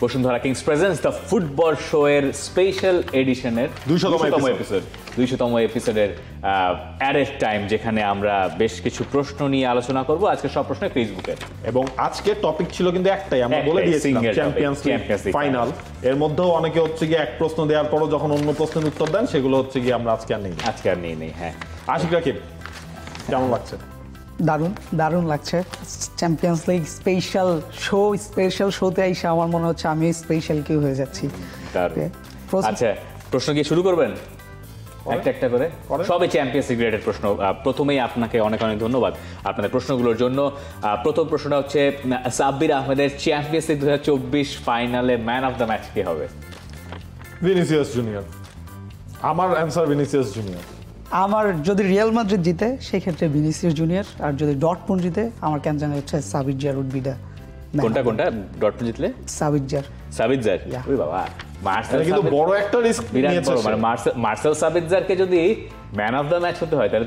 Bashundhara Kings presents the football show এর special এডিশনের 200তম এপিসোডের অ্যাডেড টাইম, যেখানে আমরা বেশ কিছু প্রশ্ন নিয়ে আলোচনা করব। আজকে সব প্রশ্ন ফেসবুকের, এবং আজকে টপিক ছিল কিন্তু একটাই, আমরা বলে দিয়েছিলাম চ্যাম্পিয়ন্স লিগ ফাইনাল। এর মধ্যেও অনেকে হচ্ছে গিয়ে এক প্রশ্ন দেওয়ার পরও যখন অন্য প্রশ্নের উত্তর দেন, সেগুলো হচ্ছে গিয়ে আমরা আজকে আর নেই। হ্যাঁ, আশিক রাকিব, কেমন লাগছে? দারুণ লাগছে। চ্যাম্পিয়ন্স লিগ স্পেশাল শোতে এসে আমার মনে হচ্ছে আমি স্পেশাল কেউ হয়ে যাচ্ছি। আচ্ছা, প্রশ্ন কি শুরু করবেন? একটা করে সবে চ্যাম্পিয়ন্স লিগ রিলেটেড প্রশ্ন। প্রথমেই আপনাকে অনেক অনেক ধন্যবাদ আপনাদের প্রশ্নগুলোর জন্য। প্রথম প্রশ্নটা হচ্ছে, সাব্বির আহমেদের চ্যাম্পিয়ন্স লিগ 2024 ফাইনালে ম্যান অফ দ্য ম্যাচ কে হবে? Vinicius junior. আমার অ্যানসার ভিনিসিয়াস জুনিয়র। আমার যদি রিয়াল মাদ্রিদ জিতে সেক্ষেত্রে ভিনিসিয়াস জুনিয়র, আর যদি ডর্টমুন্ড জিতে আমার কেন জানা হচ্ছে সাবিৎজার উড বি দ্য। কোনটা ডর্টমুন্ড জিতলে? সাবিৎজার। ওই বাবা, মার্সেল কিন্তু বড় একটা রিস্ক নিয়েছে। মানে মার্সেল সাবিৎজারকে যদি ম্যান অফ দ্য ম্যাচ হতে হয় তাহলে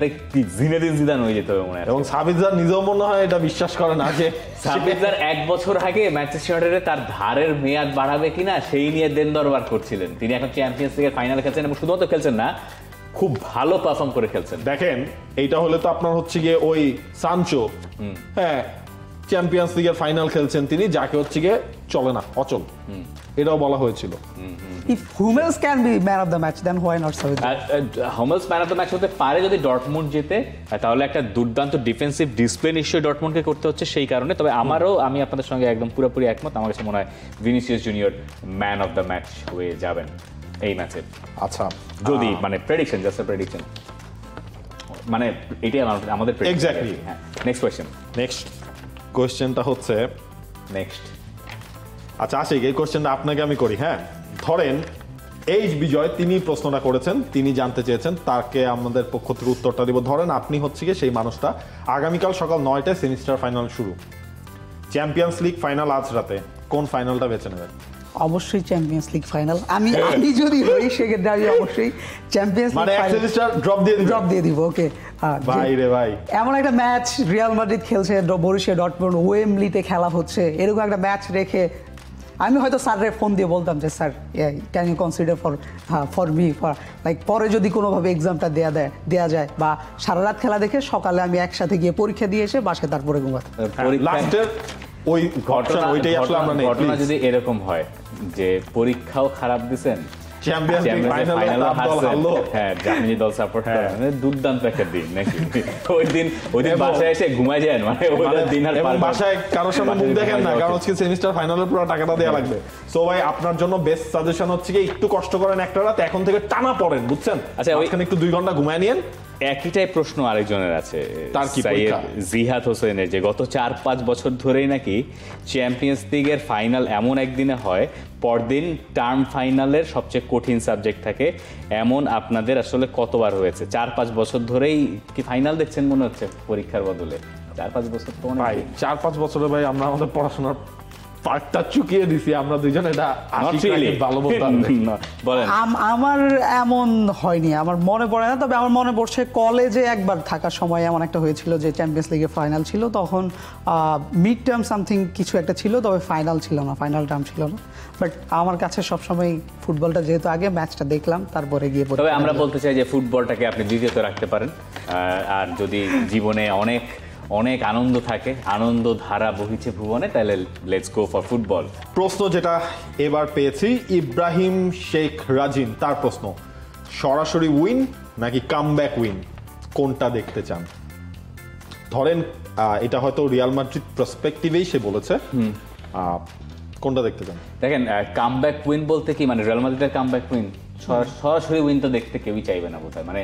জিনেদিন জিদান হয়ে যেতে হবে মনে হয়। এবং সাবিৎজার নিজেও মনে হয় এটা বিশ্বাস করে না যে সাবিৎজার 1 বছর আগে ম্যানচেস্টার ইউনাইটেডে তার ধারের মেয়াদ বাড়াবে কিনা সেই নিয়ে দেন দরবার করছিলেন। তিনি এখন চ্যাম্পিয়ন্স লিগের ফাইনালে খেলছেন, এবং শুধুমাত্র খেলছেন না, খুব ভালো পারফর্ম করে খেলছেন। দেখেন, এইটা হলে তো আপনার হচ্ছে গিয়ে ওই সানচো, হ্যাঁ, চ্যাম্পিয়ন্স লিগের ফাইনাল খেলছেন তিনি, যাকে হচ্ছে গিয়ে চলে না, অচল, এটাও বলা হয়েছিল। If Hummels can be man of the match, then why not Sabitzer? Hummels man of the match হতে পারে যদি ডর্টমুন্ড জিতে, তাহলে একটা দুর্দান্ত ডিফেন্সিভ ডিসপ্লে নিশ্চয়ই ডর্টমুন্ডকে করতে হচ্ছে সেই কারণে। তবে আমি আপনাদের সঙ্গে একদম পুরোপুরি একমত। আমার কাছে মনে হয় Vinicius junior man of the match হয়ে যাবেন এই ম্যাচে। আচ্ছা, যদি মানে প্রেডিকশন, জাস্ট প্রেডিকশন, মানে এটাই আমাদের এক্স্যাক্টলি। হ্যাঁ, নেক্সট কোয়েশ্চেনটা হচ্ছে আচ্ছা আশিক, এই কোয়েশ্চেনটা আপনাকে আমি করি। হ্যাঁ, ধরেন এইচ বিজয় তিনি প্রশ্নটা করেছেন, তিনি জানতে চেয়েছেন, তাকে আমাদের পক্ষ থেকে উত্তরটা দিব। ধরেন আপনি হচ্ছে গিয়ে সেই মানুষটা, আগামীকাল সকাল 9টায় সেমিস্টার ফাইনাল শুরু, চ্যাম্পিয়ন্স লিগ ফাইনাল আজ রাতে, কোন ফাইনালটা বেছে নেবেন? অবশ্যই চ্যাম্পিয়ন্স লিগ ফাইনাল। আমি যদি হই সেক্ষেত্রে আমি অবশ্যই চ্যাম্পিয়ন্স লিগ ফাইনাল ড্রপ দিয়ে দিব। ওকে ভাই রে ভাই, এমন একটা ম্যাচ রিয়াল মাদ্রিদ খেলছে, বরুসিয়া ডর্টমুন্ড ওয়েমব্লিতে খেলা হচ্ছে, এরকম একটা ম্যাচ রেখে আমি হয়তো স্যারের ফোন দিয়ে বলতাম যে sir can you consider for me like পরে যদি কোনোভাবে এক্সামটা দেয়া যায়, বা সারা রাত খেলা দেখে সকালে আমি একসাথে গিয়ে পরীক্ষা দিয়ে এসে বাসায় তারপরে ঘুমাতে। ওই ঘটনা যদি এরকম হয় যে পরীক্ষাও খারাপ দিছেন, দুর্দান্ত একটা দিন নাকি ওই দিন বাসায় এসে ঘুমায় যান, মানে বাসায় কারোর সামনে মুখ দেখেন না, কারণ হচ্ছে সেমিস্টার ফাইনালের পুরো টাকাটা দেওয়া লাগবে। সো ভাই, আপনার জন্য বেস্ট সাজেশন হচ্ছে কি, একটু কষ্ট করেন একটা রাত, এখন থেকে টানা পড়েন, বুঝছেন? আচ্ছা, ওইখানে একটু 2 ঘন্টা ঘুমায় নিয়েন। একইটাই প্রশ্ন আরেকজনের আছে, তার কি জিহাদ হোসেনের, যে গত 4-5 বছর ধরেই নাকি চ্যাম্পিয়ন্স লিগের ফাইনাল এমন একদিনে হয়, পরদিন টার্ম ফাইনালের সবচেয়ে কঠিন সাবজেক্ট থাকে। এমন আপনাদের আসলে কতবার হয়েছে? 4-5 বছর ধরেই কি ফাইনাল দেখছেন মনে হচ্ছে পরীক্ষার বদলে? 4-5 বছর তো ভাই, 4-5 বছরে ভাই আমরা আমাদের পড়াশোনার পার্টটা চুকিয়ে দিছি আমরা দুইজন। এটা ভালো বলেন। আমার এমন হয়নি, আমার মনে পড়ে না। তবে আমার মনে পড়ছে কলেজে একবার থাকার সময় এমন একটা হয়েছিল যে চ্যাম্পিয়ন্স লিগের ফাইনাল ছিল, তখন মিড টার্ম সামথিং কিছু একটা ছিল, তবে ফাইনাল ছিল না, ফাইনাল টার্ম ছিল না। বাট আমার কাছে সবসময় ফুটবলটা যেহেতু আগে ম্যাচটা দেখলাম তারপরে গিয়ে, তবে আমরা বলতে চাই যে ফুটবলটাকে আপনি দ্বিতীয়ত রাখতে পারেন। আর যদি জীবনে অনেক আনন্দ থাকে, আনন্দ ধারা বহিছে ভুবনে, তাহলে লেটস গো ফর ফুটবল। প্রশ্ন যেটা এবার পেয়েছি, ইব্রাহিম শেখ রাজিন, তার প্রশ্ন, সরাসরি উইন নাকি কামব্যাক উইন, কোনটা দেখতে চান? ধরেন এটা হয়তো রিয়াল মাদ্রিদ পার্সপেক্টিভেই সে বলেছে, কোনটা দেখতে চান? দেখেন, কামব্যাক উইন বলতে কি, মানে রিয়াল মাদ্রিদের কামব্যাক উইন, সরাসরি উইন তো দেখতে কেউই চাইবে না বোধহয়। মানে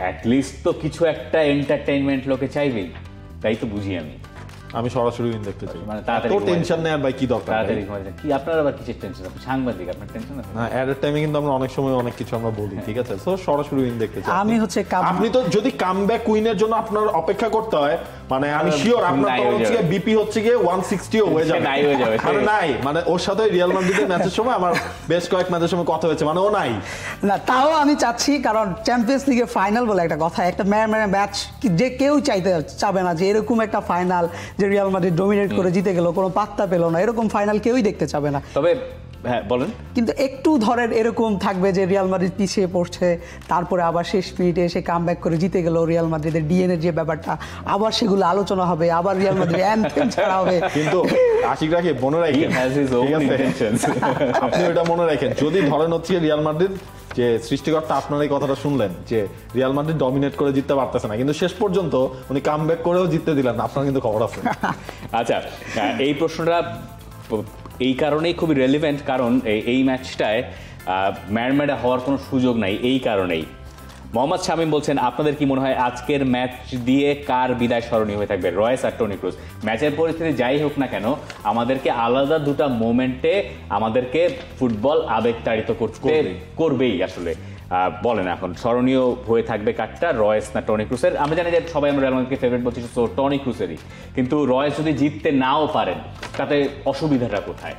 অ্যাটলিস্ট তো কিছু একটা এন্টারটেইনমেন্ট লোকে চাইবেই, তাই তো বুঝি আমি সরাসরি উইন দেখতে চাই। মানে তাড়াতাড়ি টেনশন নেওয়ার ভাই কি দরকার? তাড়াতাড়ি কি আপনার আবার কিসের টেনশন? আপনি সাংবাদিক, আপনার টেনশন আছে না? এট টাইমে কিন্তু আমরা অনেক সময় অনেক কিছু আমরা বলি, ঠিক আছে? সো সরাসরি উইন দেখতে চাই। আমি হচ্ছে আপনি তো যদি কামব্যাক উইনের জন্য আপনার অপেক্ষা করতে হয়, মানে আমি শিওর আপনার নাই তখন হয়ে হচ্ছে যাবে। বিপি হচ্ছে গিয়ে 160 ও হয়ে সে যাবে নাই হয়ে যাবে, আরে সে- নাই মানে ওর সাথে রিয়াল মাদ্রিদের ম্যাচের সময় আমার বেশ কয়েক ম্যাচের সময় কথা হয়েছে মানে ও নাই। না তাও আমি চাচ্ছি, কারণ চ্যাম্পিয়ন্স লিগের ফাইনাল বলে একটা কথা, একটা ম্যাচ যে কেউ চাবে না যে এরকম একটা ফাইনাল যে রিয়াল মাদ্রিদ ডমিনেট করে জিতে গেল, কোনো পাত্তা পেল না, এরকম ফাইনাল কেউই দেখতে চাবে না। তবে হ্যাঁ বলেন। কিন্তু একটু ধরেন এরকম থাকবে যে রিয়াল মাদ্রিদ পিছিয়ে পড়ছে, তারপরে আবার শেষ মিনিটে এসে কামব্যাক করে জিতে গেল, রিয়াল মাদ্রিদের ডিএনএ যে ব্যাপারটা আবার সেগুলো আলোচনা হবে, আবার রিয়াল মাদ্রিদ অ্যানথেম ছাড়া হবে। কিন্তু আশিক রাখি মনে He রাখেন has his own ঠিক আছে? intentions. আপনি ওটা মনে রাখেন, যদি ধরেন হচ্ছে রিয়াল মাদ্রিদ যে সৃষ্টিকর্তা আপনার এই কথাটা শুনলেন যে রিয়াল মাদ্রিদ ডমিনেট করে জিততে পারতেছে না, কিন্তু শেষ পর্যন্ত উনি কামব্যাক করেও জিততে দিলেন না, আপনার কিন্তু খবর আছে। আচ্ছা, এই প্রশ্নটা এই কারণেই খুবই রেলিভেন্ট, কারণ এই ম্যাচটায় ম্যারমেডা হওয়ার কোনো সুযোগ নাই। এই কারণেই মোহাম্মদ শামীম বলছেন, আপনাদের কি মনে হয় আজকের ম্যাচ দিয়ে কার বিদায় স্মরণীয় হয়ে থাকবে, রয়েস আর টনি ক্রুজ? ম্যাচের পরিস্থিতি যাই হোক না কেন, আমাদেরকে আলাদা দুটা মোমেন্টে আমাদেরকে ফুটবল আবেগতাড়িত করবেই আসলে। বলেন এখন স্মরণীয় হয়ে থাকবে কারটা, রয়েস না টনি ক্রুজের? আমরা জানি যে সবাই আমরা রিয়াল মাদ্রিদকে ফেভারিট বলছি, তো টনি ক্রুজেরই, কিন্তু রয়েস যদি জিততে নাও পারেন তাতে অসুবিধাটা কোথায়?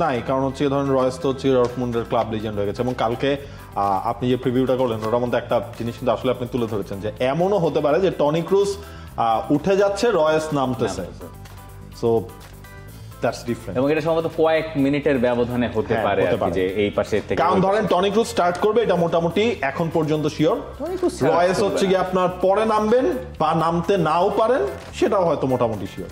নাই, কারণ হচ্ছে ধরেন রয়েস তো হচ্ছে ডর্টমুন্ডের ক্লাব লিজেন্ড হয়ে গেছে, এবং কালকে আপনি যে প্রিভিউটা করলেন ওটার মধ্যে একটা জিনিস কিন্তু আসলে আপনি তুলে ধরেছেন যে এমনও হতে পারে যে টনি ক্রুজ উঠে যাচ্ছে, রয়েস নামতেছে, সো দ্যাটস ডিফারেন্ট। এবং এটা সম্ভবত কয়েক মিনিটের ব্যবধানে হতে হ্যাঁ, পারে হতে আর কি, পারে। যে এই পাশে থেকে কারণ ওই ধরেন টনি ক্রুজ স্টার্ট করবে এটা মোটামুটি এখন পর্যন্ত শিওর, টনি ক্রুজ start রয়েস করবে হচ্ছে না। কি আপনার পরে নামবেন বা নামতে নাও পারেন, সেটাও হয়তো মোটামুটি শিওর।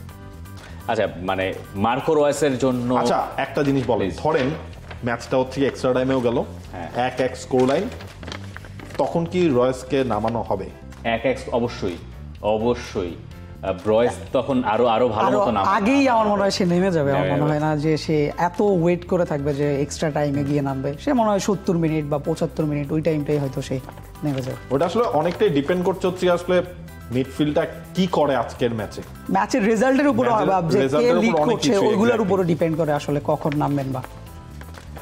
আচ্ছা, মানে মার্কো রয়েসের জন্য আচ্ছা একটা জিনিস বলেন, Please. ধরেন ম্যাচটা হচ্ছে এক্সট্রা টাইমেও গেল, হ্যাঁ। 1-1 স্কোর লাইন, তখন কি রয়েসকে নামানো হবে? অবশ্যই অবশ্যই রয়েস তখন আরো আরো ভালো আরো মতো নাম আগেই আমার মনে হয় সে নেমে যাবে, আমার নেমে মনে হয় না যে সে এত ওয়েট করে থাকবে যে এক্সট্রা টাইমে গিয়ে নামবে। সে মনে হয় 70 মিনিট বা 75 মিনিট ওই টাইমটাই হয়তো সে নেমে যাবে। ওটা আসলে অনেকটাই ডিপেন্ড করছে হচ্ছে আসলে মিডফিল্ডটা কি করে আজকের ম্যাচে। ম্যাচের রেজাল্টের উপর ম্যাচের যে কে রেজাল্টের উপর লিড অনেক করছে কিছু, ওইগুলোর exactly. উপরও ডিপেন্ড করে আসলে কখন নামবেন বা।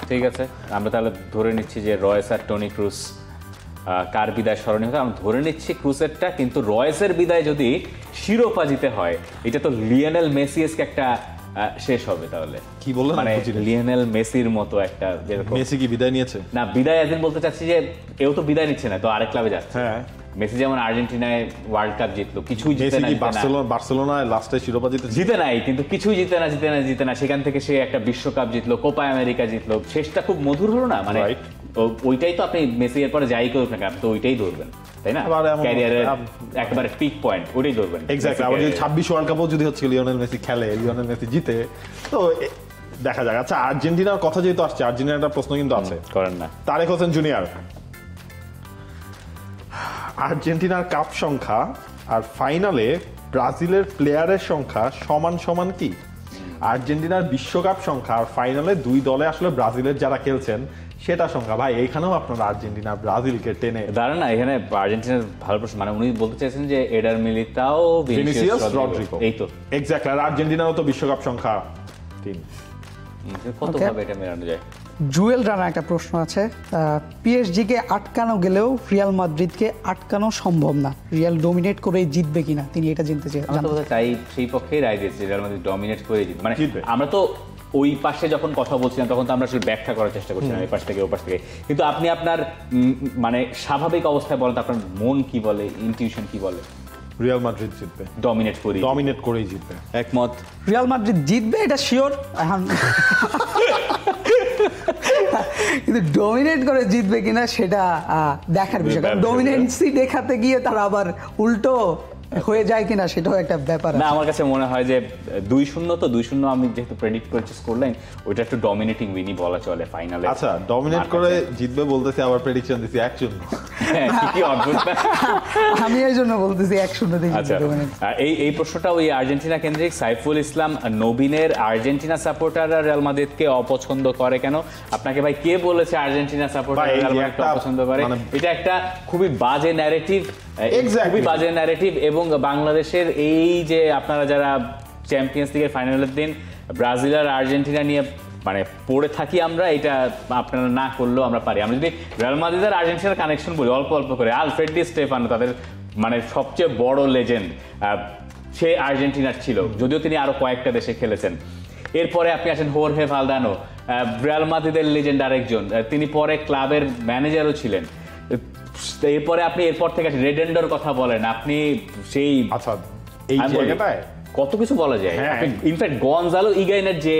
ঠিক আছে, আমরা তাহলে ধরে নিচ্ছি যে রয়েস আর টনি ক্রুজ কার বিদায় স্মরণীয় হবে, আমি ধরে নিচ্ছি ক্রুজেরটা। কিন্তু রয়েসের বিদায় যদি শিরোপা জিতে হয়, এটা তো লিওনেল মেসিকে একটা শেষ হবে তাহলে। কি বললেন? মানে বুঝিনি। লিওনেল মেসির মতো একটা, যেরকম মেসি কি বিদায় নিয়েছে? না বিদায় একদিন বলতে চাচ্ছি যে এও তো বিদায় নিচ্ছে না, তো আরেক ক্লাবে যাচ্ছে। হ্যাঁ, মেসি যেমন আর্জেন্টিনায় ওয়ার্ল্ড কাপ জিতলো, কিছুই জিতে মেসি না কি জিতে না। বার্সেলোনায় লাস্টে শিরোপা জিতেছে? জিতে নাই, কিন্তু কিছুই জিতে না, সেখান থেকে সে একটা বিশ্বকাপ জিতলো, কোপা আমেরিকা জিতলো, শেষটা খুব মধুর হলো না? মানে Right. ওইটাই তো আপনি মেসি এর পরে যাই করুক না কেন, আপনি তো ওইটাই ধরবেন, তাই না? আবার এমন- ক্যারিয়ারের একেবারে পিক পয়েন্ট ওইটাই ধরবেন। এক্স্যাক্টলি। আবার যদি 26 ওয়ার্ল্ড কাপও যদি হচ্ছে লিওনেল মেসি খেলে, লিওনেল মেসি জিতে, তো দেখা যাক। আচ্ছা আর্জেন্টিনার কথা যেহেতু আসছে, আর্জেন্টিনার একটা প্রশ্ন কিন্তু আছে, করেন না। তারেক হোসেন জুনিয়র, আর্জেন্টিনার কাপ সংখ্যা আর ফাইনালে ব্রাজিলের প্লেয়ারের সংখ্যা সমান সমান কি? আর্জেন্টিনার বিশ্বকাপ সংখ্যা আর ফাইনালে দুই দলে আসলে ব্রাজিলের যারা খেলছেন সেটা সংখ্যা, ভাই এইখানেও আপনারা আর্জেন্টিনা ব্রাজিলকে টেনে। দাঁড়ান না, এখানে আর্জেন্টিনার ভালো প্রশ্ন, মানে উনি বলতে চাইছেন যে এডার মিলিতাও, ভিনিসিয়াস, রদ্রিগো, এই তো এক্স্যাক্টলি। আর আর্জেন্টিনারও তো বিশ্বকাপ সংখ্যা 3। কত Okay. ভাবে এটা মেলানো যায়? জুয়েল রানা একটা প্রশ্ন আছে, পিএসজি কে আটকানো গেলেও রিয়াল মাদ্রিদকে আটকানো সম্ভব না, রিয়াল ডোমিনেট করেই জিতবে কিনা তিনি এটা জানতে আমরা তো বোধহয় তাই সেই পক্ষেই রায় দিয়েছি, রিয়াল মাদ্রিদ ডমিনেট করে জিতবে। মানে জিতবে। আমরা তো ওই পাশে যখন কথা বলছিলাম তখন তো আমরা আসলে ব্যাখ্যা করার চেষ্টা করছিলাম এই পাশ থেকে ও পাশ থেকে, কিন্তু আপনি আপনার মানে স্বাভাবিক অবস্থায় বলেন তো, আপনার মন কি বলে, ইনটিউশন কি বলে? রিয়াল মাদ্রিদ জিতবে, ডমিনেট করি, ডমিনেট করেই জিতবে। একমত। রিয়াল মাদ্রিদ জিতবে এটা শিওর, এখন কিন্তু ডমিনেট করে জিতবে কিনা সেটা দেখার বিষয়, কারণ ডমিনেন্সি দেখাতে গিয়ে তারা আবার উল্টো হয়ে যায় কিনা সেটাও একটা ব্যাপার না, আছে। আমার কাছে মনে হয় যে 2-0 তো 2-0 আমি যেহেতু প্রেডিক্ট করেছি স্কোর লাইন, ওইটা একটু ডমিনেটিং উইনই বলা চলে ফাইনালে। আচ্ছা ডমিনেট করে জিতবে বলতেছি, আবার প্রেডিকশন দিছি 1-0। কি অদ্ভুত না? আমি এই জন্য বলতেছি 1-0 দিয়ে আচ্ছা, জিতবে ডমিনেট। এই প্রশ্নটা ওই আর্জেন্টিনা কেন্দ্রিক। সাইফুল ইসলাম নবীনের, আর্জেন্টিনা সাপোর্টাররা রিয়াল মাদ্রিদকে অপছন্দ করে কেন? আপনাকে ভাই কে বলেছে আর্জেন্টিনা সাপোর্টার ভাই, এই রিয়াল যে মাদ্রিদকে একটা অপছন্দ করে? মানে- এটা একটা খুবই বাজে ন্যারেটিভ, Exactly. খুবই বাজে ন্যারেটিভ। এবং বাংলাদেশের এই যে আপনারা যারা চ্যাম্পিয়ন্স লিগের ফাইনালের দিন ব্রাজিল আর আর্জেন্টিনা নিয়ে মানে পড়ে থাকি, আমরা এটা আপনারা না করলেও আমরা পারি। আমরা যদি রিয়াল মাদ্রিদ আর আর্জেন্টিনার কানেকশন বলি অল্প অল্প করে, আলফ্রেড ডি স্টেফানো তাদের মানে সবচেয়ে বড় লেজেন্ড, সে আর্জেন্টিনার ছিল, যদিও তিনি আরো কয়েকটা দেশে খেলেছেন। এরপরে আপনি আসেন হোর্হে ভালদানো, রিয়াল মাদ্রিদের লেজেন্ড আরেকজন, তিনি পরে ক্লাবের ম্যানেজারও ছিলেন। এরপরে আপনি এরপর থেকে রেডেন্ডোর কথা বলেন, আপনি সেই আচ্ছা এই আমি বলি, জায়গাটায় কত কিছু বলা যায়। ইনফ্যাক্ট গনজালো ইগাইনের যে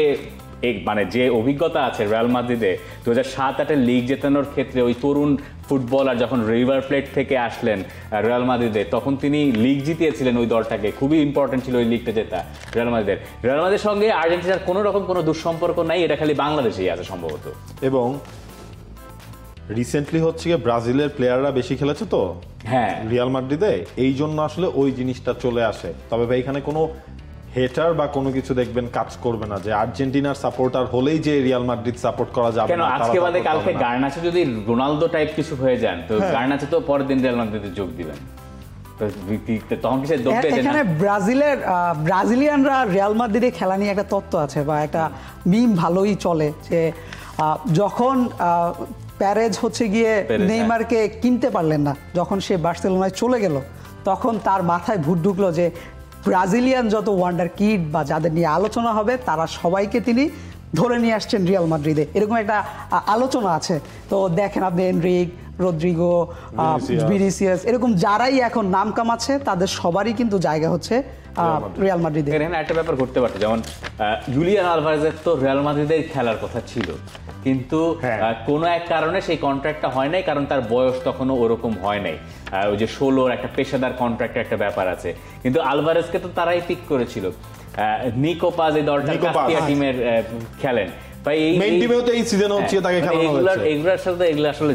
মানে যে অভিজ্ঞতা আছে রিয়াল মাদ্রিদে 2007-08 লিগ জেতানোর ক্ষেত্রে, ওই তরুণ ফুটবলার যখন রিভার প্লেট থেকে আসলেন রিয়াল মাদ্রিদে, তখন তিনি লিগ জিতিয়েছিলেন ওই দলটাকে, খুবই ইম্পর্টেন্ট ছিল ওই লিগটা জেতা রিয়াল মাদ্রিদের সঙ্গে আর্জেন্টিনার কোনো রকম কোনো দুঃসম্পর্ক নাই, এটা খালি বাংলাদেশেই আছে সম্ভবত। এবং রিসেন্টলি হচ্ছে গিয়ে ব্রাজিলের প্লেয়াররা বেশি খেলেছে তো হ্যাঁ, রিয়াল মাদ্রিদে, এই জন্য আসলে ওই জিনিসটা চলে আসে। তবে ভাই এখানে কোনো হেটার বা কোনো কিছু দেখবেন কাজ করবে না যে আর্জেন্টিনার সাপোর্টার হলেই যে রিয়াল মাদ্রিদ সাপোর্ট করা যাবে কেন না, আজকে তারা বাদে support কালকে করবে না। গার্নাচো যদি রোনালদো টাইপ কিছু হয়ে যান, তো হ্যাঁ। গার্নাচো তো পরের দিন রিয়াল মাদ্রিদে যোগ দিবেন, তো তখন কি সে দেখবে যে না এখানে ব্রাজিলিয়ানরা রিয়াল মাদ্রিদে খেলা নিয়ে একটা তত্ত্ব আছে বা একটা মিম ভালোই চলে যে যখন প্যারেজ হচ্ছে গিয়ে পেরেজ, নেইমারকে কিনতে পারলেন না, যখন সে বার্সেলোনায় চলে গেল, তখন তার মাথায় ভূত ঢুকলো যে ব্রাজিলিয়ান যত ওয়ান্ডার কিড বা যাদের নিয়ে আলোচনা হবে তারা সবাইকে তিনি ধরে নিয়ে আসছেন রিয়াল মাদ্রিদে, এরকম একটা আলোচনা আছে। তো দেখেন আপনি এনরিক, রদ্রিগো, ভিনিসিয়াস, এরকম যারাই এখন নাম কামাচ্ছে তাদের সবারই কিন্তু জায়গা হচ্ছে রিয়াল মাদ্রিদে। এখানে একটা ব্যাপার ঘটতে পারতো, যেমন জুলিয়ান আলভারেজের তো রিয়াল মাদ্রিদে খেলার কথা ছিল, কিন্তু হ্যাঁ। কোনো এক কারণে সেই কন্ট্রাক্টটা হয় নাই, কারণ তার বয়স তখনও ওরকম হয় নাই। ওই যে 16 একটা পেশাদার কন্ট্রাক্টের একটা ব্যাপার আছে, কিন্তু আলভারেজকে তো তারাই পিক করেছিল। নিকো পাজ এই দলটার কাস্টিয়া টিমের খেলেন, ভাই মেইন টিমেও তো এই সিজন হচ্ছে তাকে খেলানো হচ্ছে। এগুলোর সাথে এগুলো আসলে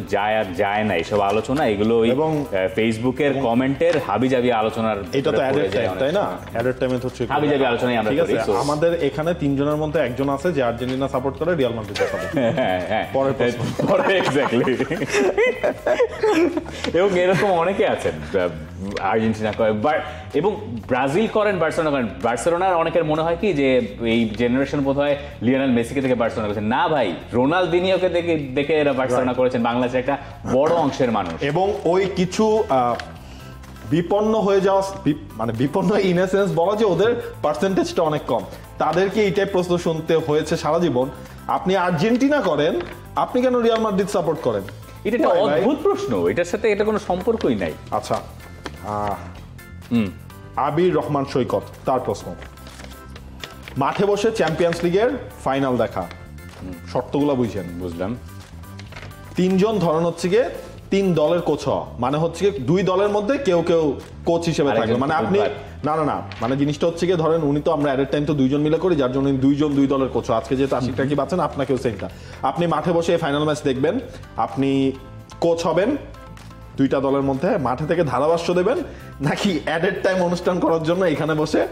যায় না এইসব আলোচনা, এগুলো ওই এবং ফেসবুকের কমেন্টের হাবিজাবি আলোচনার এটা তো ভিতরে অ্যাডেড পড়ে যায় টাইম, অনেক তাই না? সময়। অ্যাডেড টাইমে হচ্ছে হাবিজাবি আলোচনাই আমরা ঠিক করি, আছে। so- আমাদের এখানে 3 জনের মধ্যে একজন আছে যে আর্জেন্টিনা সাপোর্ট করে, রিয়াল মাদ্রিদ সাপোর্ট করে। হ্যাঁ, পরের প্রশ্ন। পরে এক্স্যাক্টলি। এবং এরকম অনেকে আছেন আর্জেন্টিনা করে এবং ব্রাজিল করেন, বার্সেলোনা করেন। বার্সেলোনার অনেকের মনে হয় কি যে এই জেনারেশন বোধ হয় লিওনেল মেসিকে থেকে বার্সেলোনা করেছেন, না ভাই, রোনালদিনিওকে দেখে এরা বার্সেলোনা করেছেন, বাংলাদেশের একটা বড় অংশের মানুষ। এবং ওই কিছু বিপন্ন হয়ে যাওয়া, মানে বিপন্ন ইন এ সেন্স বলা যে ওদের পার্সেন্টেজটা অনেক কম, তাদেরকে এইটাই প্রশ্ন শুনতে হয়েছে সারা জীবন, আপনি আর্জেন্টিনা করেন, আপনি কেন রিয়াল মাদ্রিদ সাপোর্ট করেন? এটা একটা Why, ভাই? অদ্ভুত প্রশ্ন, এটার সাথে এটা কোনো সম্পর্কই নাই। আচ্ছা, আবির রহমান সৈকত, তার প্রশ্ন, মাঠে বসে চ্যাম্পিয়ন্স লিগের ফাইনাল দেখা, শর্তগুলো বুঝছেন? বুঝলাম। 3 জন ধরন হচ্ছে গিয়ে 3 দলের কোচ হওয়া, মানে হচ্ছে গিয়ে 2 দলের মধ্যে কেউ কোচ হিসেবে থাকবে, আরেকজন মানে আপনি ফুটবলার। না মানে জিনিসটা হচ্ছে গিয়ে ধরেন উনি তো আমরা অ্যাট টাইম তো 2 জন মিলে করি, যার জন্য 2 দলের কোচ। আজকে যেহেতু আশিকটা কি পাচ্ছেন, আপনাকেও সেমটা, আপনি মাঠে বসে ফাইনাল ম্যাচ দেখবেন, আপনি কোচ হবেন 2টা দলের মধ্যে, মাঠে থেকে ধারাভাষ্য দেবেন, নাকি অ্যাডেড টাইম অনুষ্ঠান করার জন্য এখানে বসে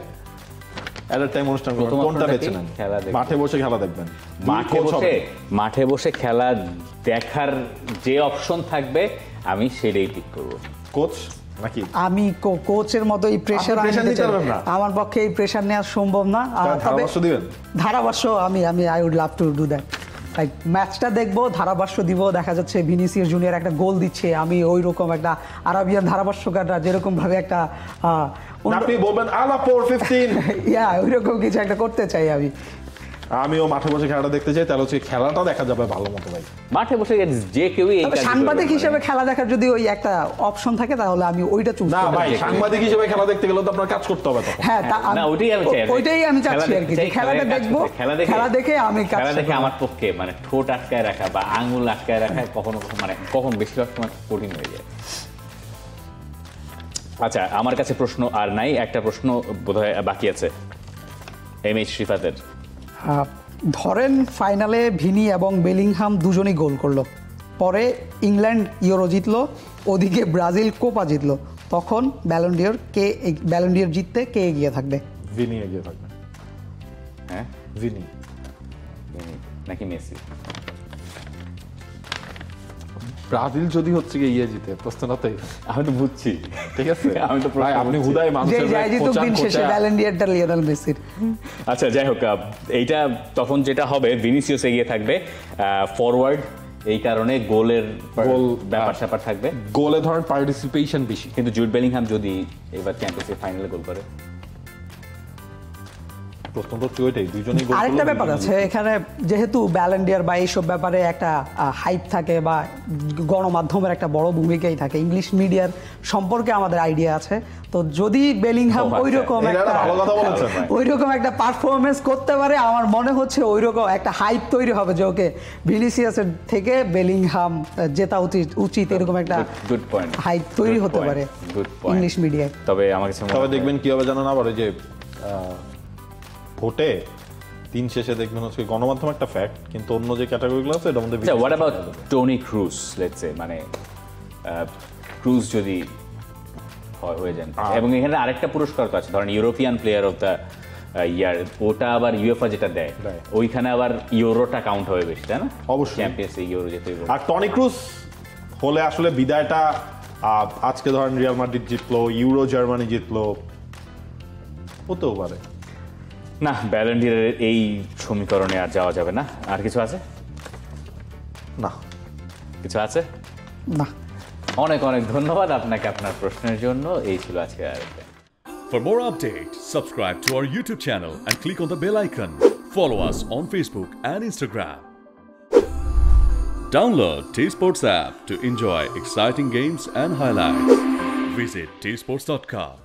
অ্যাডেড টাইম অনুষ্ঠান করবেন, প্রথম কোনটা অপশনটা বেছে কি? নেন? খেলা দেখবেন। মাঠে বসে খেলা দেখবেন, মাঠে বসে খেলা দেখার যে অপশন থাকবে আমি সেটাই পিক করব। কোচ নাকি আমি কোচের মতো এই প্রেশার আপনি pressure নিতে পারবেন না? আমার পক্ষে এই প্রেশার নেওয়া সম্ভব না। তবে ধারাভাষ্য দিবেন? ধারাভাষ্য আমি I would love to do that. Like ম্যাচটা দেখবো, ধারাভাষ্য দিব, দেখা যাচ্ছে ভিনিসিয়াস জুনিয়র একটা গোল দিচ্ছে, আমি ওই রকম একটা আরাবিয়ান ধারাভাষ্যকাররা যেরকম ভাবে একটা আপনি বলবেন আলাপোর 15, ইয়া ওই রকম কিছু একটা করতে চাই আমি। আমিও মাঠে বসে খেলাটা দেখতে চাই, তাহলে হচ্ছে খেলাটা দেখা যাবে ভালো মতো ভাই। মাঠে বসে যে কেউই এই তবে কাজই সাংবাদিক করবে, হিসেবে খেলা দেখার যদি ওই একটা অপশন থাকে তাহলে আমি ওইটা চুজ না করব। ভাই, সাংবাদিক হিসেবে খেলা দেখতে গেলে তো আপনার কাজ করতে হবে তখন। হ্যাঁ, না, ওইটাই আমি চাই। ওইটাই আমি চাচ্ছি আর কি, যে খেলাটা খেলায় কাজ দেখবো, করতে, খেলা দেখে আমি কাজ খেলা দেখে করব। আমার পক্ষে মানে ঠোঁট আটকায় রাখা বা আঙ্গুল আটকায় রাখা কখনো কখন বেশিরভাগ সময় কঠিন হয়ে যায়। আচ্ছা, আমার কাছে প্রশ্ন আর নাই, একটা প্রশ্ন বোধহয় বাকি আছে এমএইচ রিফাতের। ধরেন ফাইনালে ভিনি এবং বেলিংহাম দুজনই গোল করলো, পরে ইংল্যান্ড ইউরো জিতলো, ওদিকে ব্রাজিল কোপা জিতলো, তখন ব্যালন্ডিয়র জিততে কে এগিয়ে থাকবে? ভিনি এগিয়ে থাকবে। হ্যাঁ, ভিনি নাকি মেসি? ব্রাজিল যদি হচ্ছে গিয়ে ইয়ে জিতে, প্রশ্নটা তো আমি তো বুঝছি, ঠিক আছে। আমি তো ভাই আপনি বুঝছি। হুদাই যে মানুষের যাই জিতুক দিন শেষে ব্যালন্ডিয়রটা লিওনেল মেসির। আচ্ছা, যাই হোক, এইটা তখন যেটা হবে ভিনিসিয়াস এগিয়ে থাকবে ফরওয়ার্ড, এই কারণে গোলের ব্যাপার স্যাপার থাকবে, গোলে ধরেন পার্টিসিপেশন বেশি। কিন্তু জুড বেলিংহাম যদি এবার চ্যাম্পিয়ন্স লিগ ফাইনালে গোল করে, প্রশ্ন তো ওইটাই, দুইজনেই গোল আরেকটা করলো, ব্যাপার দুইজনেই আছে এখানে, যেহেতু ব্যালেন্ডিয়ার বা এইসব ব্যাপারে একটা হাইপ থাকে বা গণমাধ্যমের একটা বড় ভূমিকাই থাকে, ইংলিশ মিডিয়ার সম্পর্কে আমাদের আইডিয়া আছে। তো যদি বেলিংহাম আচ্ছা। ওইরকম এটা একটা ভালো কথা বলেছেন। ওইরকম একটা পারফরমেন্স করতে পারে, আমার মনে হচ্ছে ওইরকম একটা হাইপ তৈরি হবে যে ওকে ভিনিসিয়াসের থেকে বেলিংহাম জেতা উচিত এরকম একটা গুড পয়েন্ট, হাইপ তৈরি হতে পারে গুড পয়েন্ট ইংলিশ মিডিয়ায়। তবে আমার কাছে মনে তবে হয়- দেখবেন কি হবে জানেন, আবার ওই যে ভোটে দিন শেষে দেখবেন হচ্ছে গণমাধ্যম একটা ফ্যাক্ট, কিন্তু অন্য যে ক্যাটাগরিগুলো আছে এটার মধ্যে আচ্ছা, what about Toni Kroos, let's say, মানে ক্রুজ যদি হয়ে যান, এবং এখানে আরেকটা পুরস্কার তো আছে, ধরেন European player of the year, ওটা আবার ইউএফএ যেটা দেয়, দেয়। ওইখানে আবার ইউরোটা কাউন্ট হবে বেশি, তাই না? অবশ্যই। চ্যাম্পিয়ন্স লিগ ইউরো যেতে আর টনি ক্রুজ হলে আসলে বিদায়টা আজকে ধরেন রিয়াল মাদ্রিদ জিতলো, ইউরো জার্মানি জিতলো, হতেও পারে। না, ব্যালেন্ডিয়ারের এই সমীকরণে আর যাওয়া যাবে না। আর কিছু আছে? না, কিছু আছে? না। অনেক অনেক ধন্যবাদ আপনাকে আপনার প্রশ্নের জন্য। এই ছিল আজকে আরেকটা। For more updates, subscribe to our YouTube channel and click on the bell icon. Follow us on Facebook and Instagram. Download T-Sports app to enjoy exciting games and highlights. Visit tsports.com.